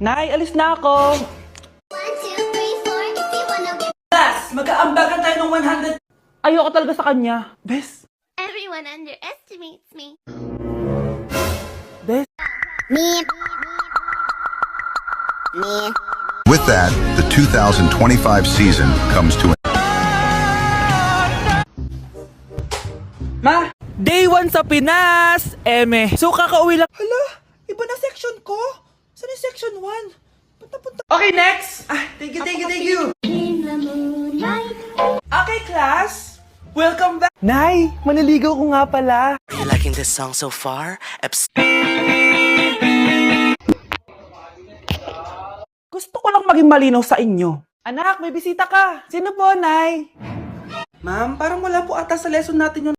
Nay, alis na ako. Class, mag-aambagan tayo ng 100. Ayoko talaga sa kanya. Bes, Everyone underestimates me. bes. Me. With that, the 2025 season comes to an Ma, day 1 sa Pinas. So kakauwi lang. Hala, iba na section ko. Saan yung section 1? Punta. Okay, next. Thank you. In the moonlight. Okay, class. Welcome back. Nay, maniligaw ko nga pala. Are you liking this song so far? Gusto ko lang maging malinaw sa inyo. Anak, may bisita ka. Sino po, Nay? Ma'am, parang wala po ata sa lesson natin yung